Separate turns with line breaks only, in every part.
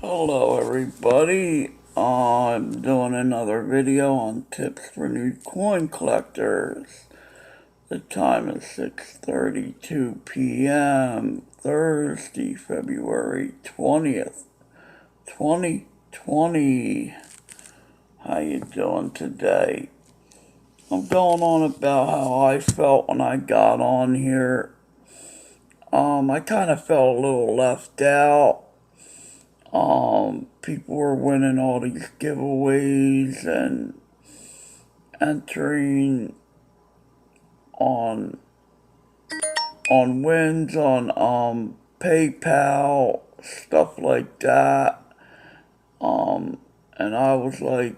Hello everybody, I'm doing another video on tips for new coin collectors. The time is 6:32 p.m. Thursday, February 20th, 2020. How you doing today? I'm going on about how I felt when I got on here. I kind of felt a little left out. People were winning all these giveaways and entering on wins on PayPal, stuff like that. And I was like,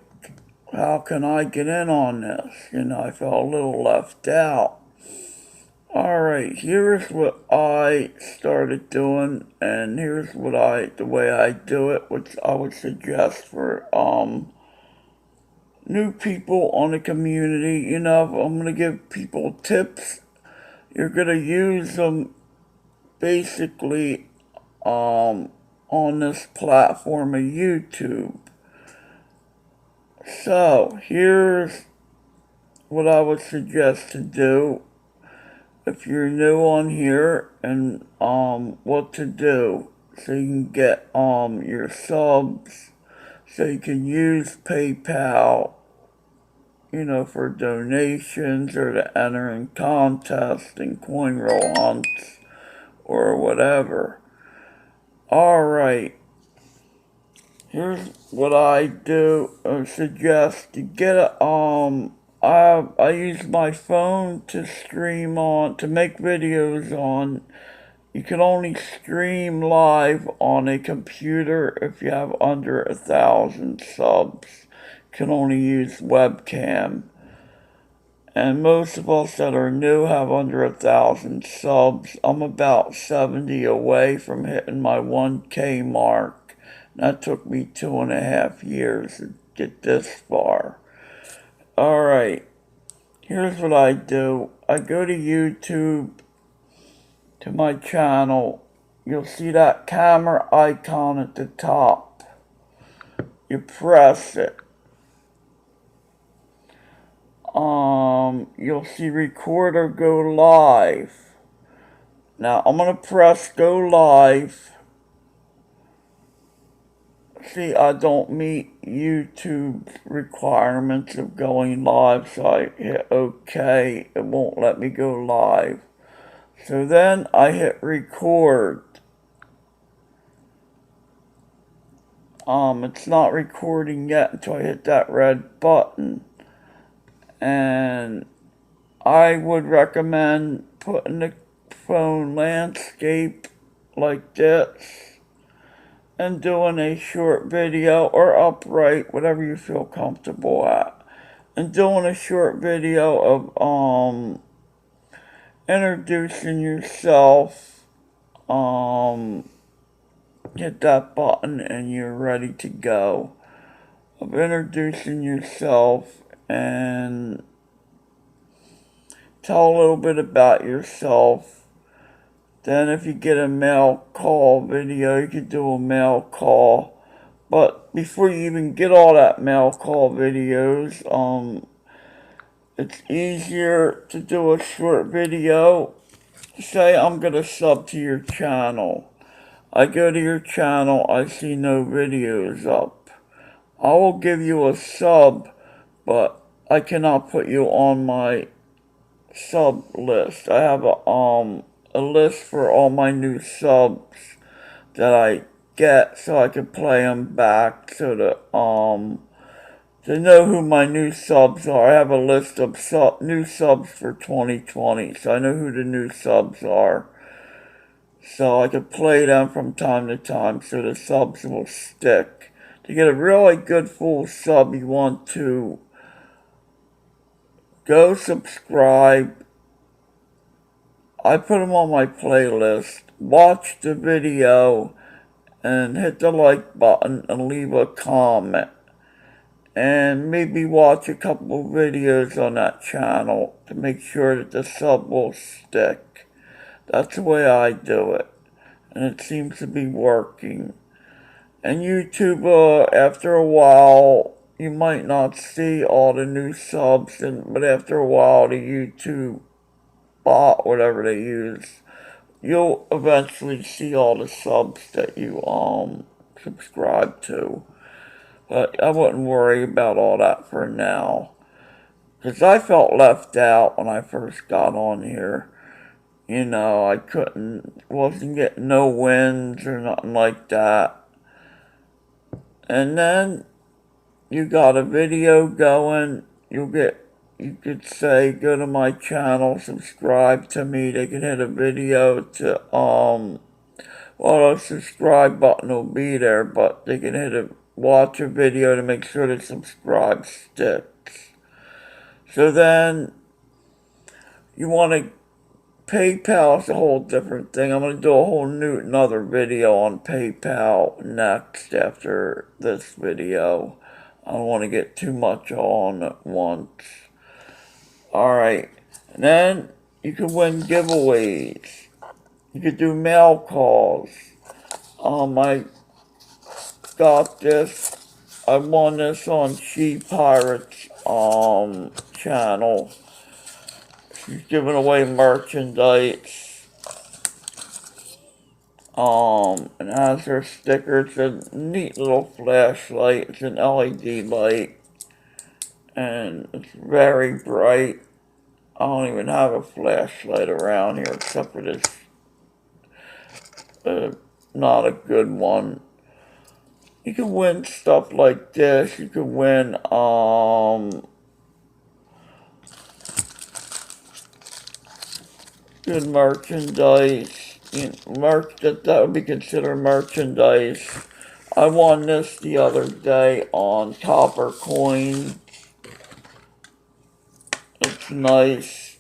how can I get in on this? I felt a little left out. Alright, here's what I started doing, and here's the way I do it, which I would suggest for new people on the community. If I'm gonna give people tips, you're gonna use them basically on this platform of YouTube. So here's what I would suggest to do if you're new on here, and what to do so you can get your subs, so you can use PayPal, for donations or to enter in contests and coin roll hunts or whatever. Alright, here's what I do or suggest. To get a, I use my phone to stream on, to make videos on. You can only stream live on a computer if you have under 1,000 subs. You can only use webcam. And most of us that are new have under 1,000 subs. I'm about 70 away from hitting my 1K mark. That took me 2.5 years to get this far. Alright, here's what I do. I go to YouTube, to my channel. You'll see that camera icon at the top. You press it. You'll see record or go live. Now, I'm going to press go live. See, I don't meet YouTube's requirements of going live, so I hit OK. It won't let me go live. So then I hit record. It's not recording yet until I hit that red button. And I would recommend putting the phone landscape like this and doing a short video, or upright, whatever you feel comfortable at, and doing a short video of introducing yourself. Hit that button and you're ready to go. Of introducing yourself and tell a little bit about yourself. Then if you get a mail call video, you could do a mail call. But before you even get all that mail call videos, it's easier to do a short video. Say I'm gonna sub to your channel. I go to your channel, I see no videos up. I will give you a sub, but I cannot put you on my sub list. I have a list for all my new subs that I get, so I can play them back, so to know who my new subs are. I have a list of new subs for 2020, so I know who the new subs are. So I can play them from time to time, so the subs will stick. To get a really good full sub, you want to go subscribe. I put them on my playlist. Watch the video and hit the like button and leave a comment. And maybe watch a couple of videos on that channel to make sure that the sub will stick. That's the way I do it. And it seems to be working. And YouTube, after a while, you might not see all the new subs, but after a while, the YouTube bot, whatever they use, you'll eventually see all the subs that you subscribe to. But I wouldn't worry about all that for now. Because I felt left out when I first got on here. You know, wasn't getting no wins or nothing like that. And then you got a video going, you could say, go to my channel, subscribe to me. They can hit a video to, the subscribe button will be there, but they can watch a video to make sure the subscribe sticks. So then, you want to, PayPal is a whole different thing. I'm going to do another video on PayPal next after this video. I don't want to get too much on at once. Alright, and then you can win giveaways. You could do mail calls. I got this. I won this on She Pirate's channel. She's giving away merchandise. And has her sticker. It's a neat little flashlight. It's an LED light. And it's very bright. I don't even have a flashlight around here except for this. Not a good one. You can win stuff like this. You can win, good merchandise. That would be considered merchandise. I won this the other day on copper coin. It's nice.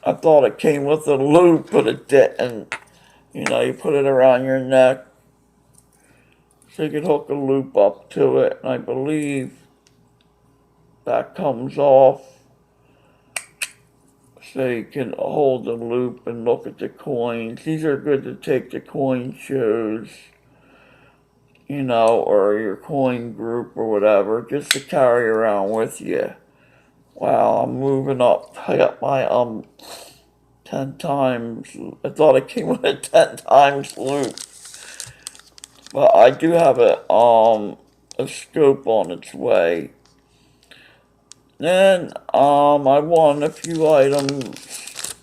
I thought it came with a loop, but it didn't. You know, you put it around your neck so you can hook a loop up to it, and I believe that comes off so you can hold the loop and look at the coins. These are good to take to coin shows, you know, or your coin group or whatever, just to carry around with you. Wow, I'm moving up. I got my 10 times. I thought it came with a 10 times loop. But I do have a scope on its way. Then I won a few items.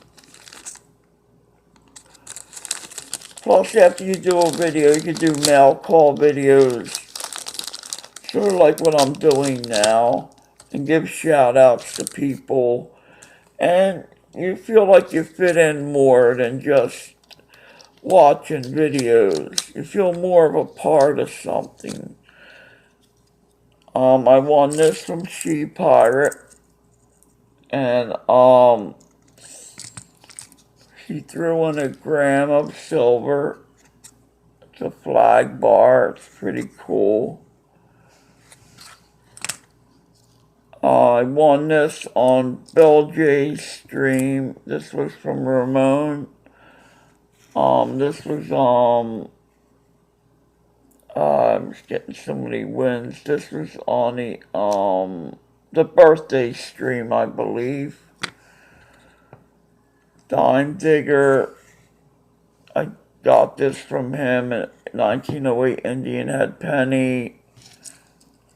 Plus, after you do a video, you can do mail call videos, sort of like what I'm doing now, and give shout outs to people. And you feel like you fit in more than just watching videos. You feel more of a part of something. I won this from She Pirate, and she threw in a gram of silver. It's a flag bar. It's pretty cool. I won this on Bill J's stream. This was from Ramon. This was, I'm just getting so many wins. This was on the birthday stream, I believe. Dime Digger. I got this from him at 1908 Indian Head Penny.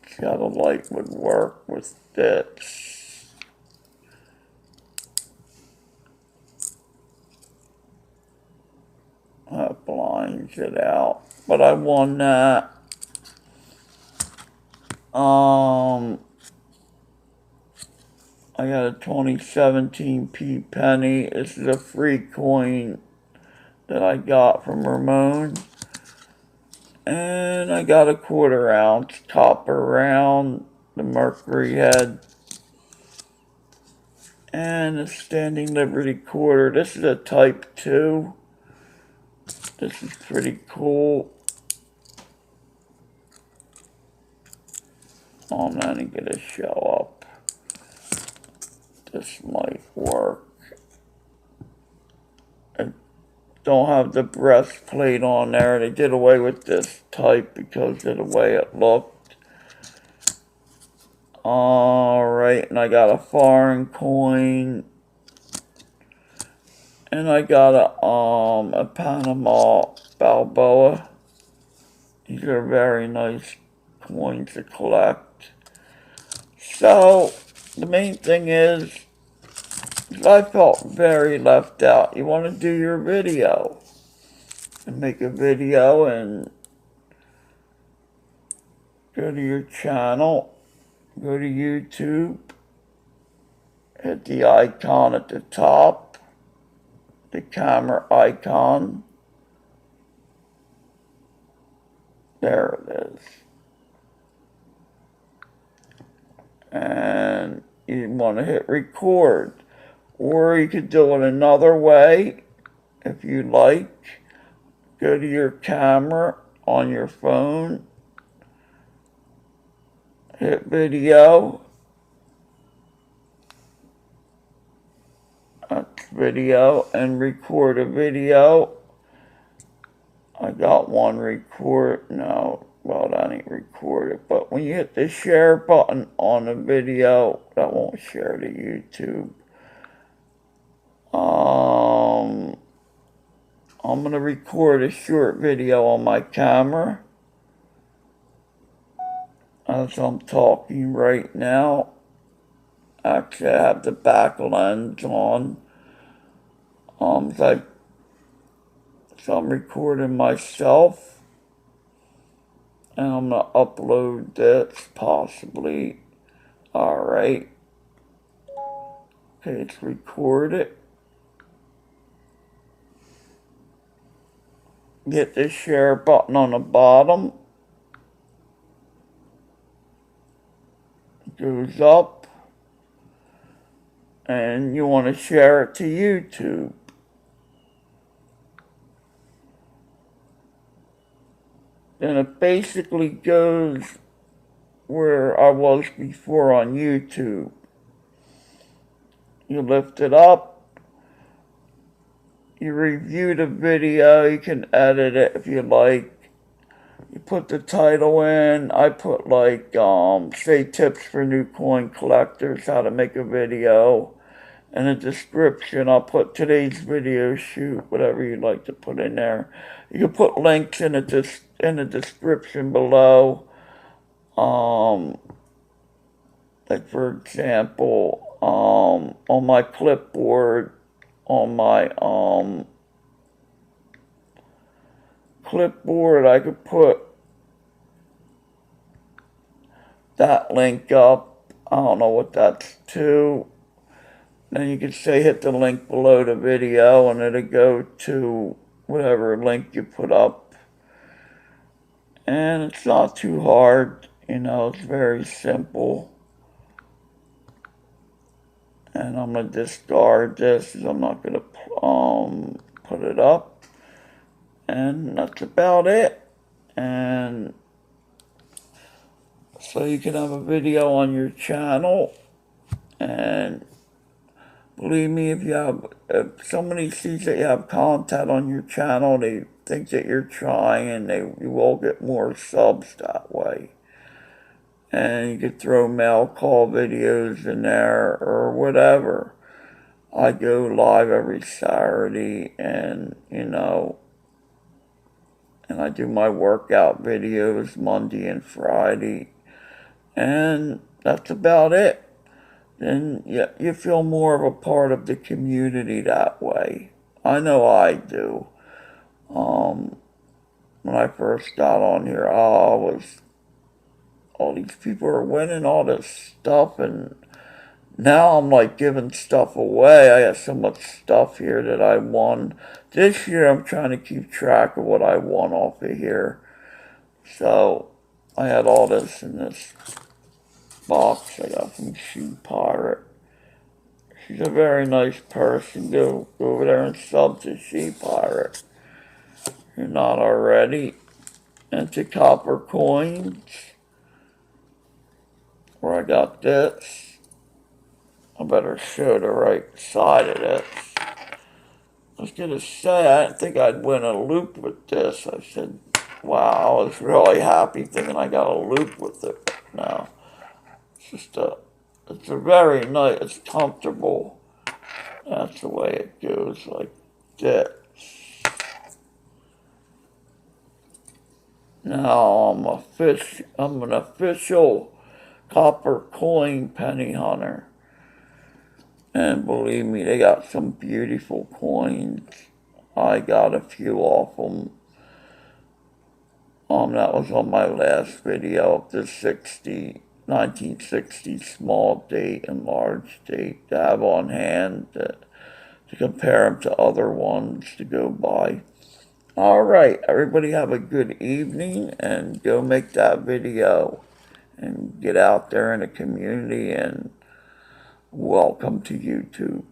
See how the light would work with this. That blinds it out. But I won that. I got a 2017 P penny. This is a free coin that I got from Ramon. And I got a 1/4 ounce copper round, the Mercury head. And a Standing Liberty quarter. This is a Type 2. This is pretty cool. Oh man, I'm gonna show up. This might work. I don't have the breastplate on there. They did away with this type because of the way it looked. Alright, and I got a foreign coin. And I got a Panama Balboa. These are very nice coins to collect. So, the main thing is I felt very left out. You want to do your video and make a video and go to your channel, go to YouTube, hit the icon at the top, the camera icon. There it is. And you want to hit record. Or you could do it another way if you like. Go to your camera on your phone, hit video. That's video, and record a video. I got one record. No, well, that ain't recorded. But when you hit the share button on the video, that won't share to YouTube. I'm going to record a short video on my camera as I'm talking right now. Actually, I have the back lens on. So I'm recording myself, and I'm going to upload this possibly. Alright. Okay, it's recorded. Get the share button on the bottom. It goes up. And you want to share it to YouTube. Then it basically goes where I was before on YouTube. You lift it up. You review the video. You can edit it if you like. You put the title in. I put like, say tips for new coin collectors, how to make a video. In the description, I'll put today's video shoot, whatever you'd like to put in there. You can put links in the description below. Like for example, on my clipboard, I could put that link up. I don't know what that's to. Then you could say hit the link below the video and it'll go to whatever link you put up. And it's not too hard, you know, it's very simple. And I'm going to discard this because I'm not going to put it up. And that's about it. And so you can have a video on your channel. And believe me, if somebody sees that you have content on your channel, they think that you're trying, and you will get more subs that way. And you could throw mail call videos in there or whatever. I go live every Saturday, and and I do my workout videos Monday and Friday, and that's about it. Then you feel more of a part of the community that way. I know I do. When I first got on here, all these people are winning all this stuff, and now I'm like giving stuff away. I got so much stuff here that I won. This year I'm trying to keep track of what I won off of here. So I had all this in this box I got from Shoe Pirate. She's a very nice person. Go over there and sub to Shoe Pirate if you're not already. Into copper coins, where I got this. I better show the right side of this. I was gonna say, I didn't think I'd win a loop with this. I said, wow, I was really happy thinking I got a loop with it. No, it's just it's a very nice, it's comfortable. That's the way it goes, like that. Now I'm an official copper coin penny hunter. And believe me, they got some beautiful coins. I got a few off them. That was on my last video of the 1960 small date and large date to have on hand to compare them to other ones to go by. Alright, everybody have a good evening and go make that video and get out there in the community and welcome to YouTube.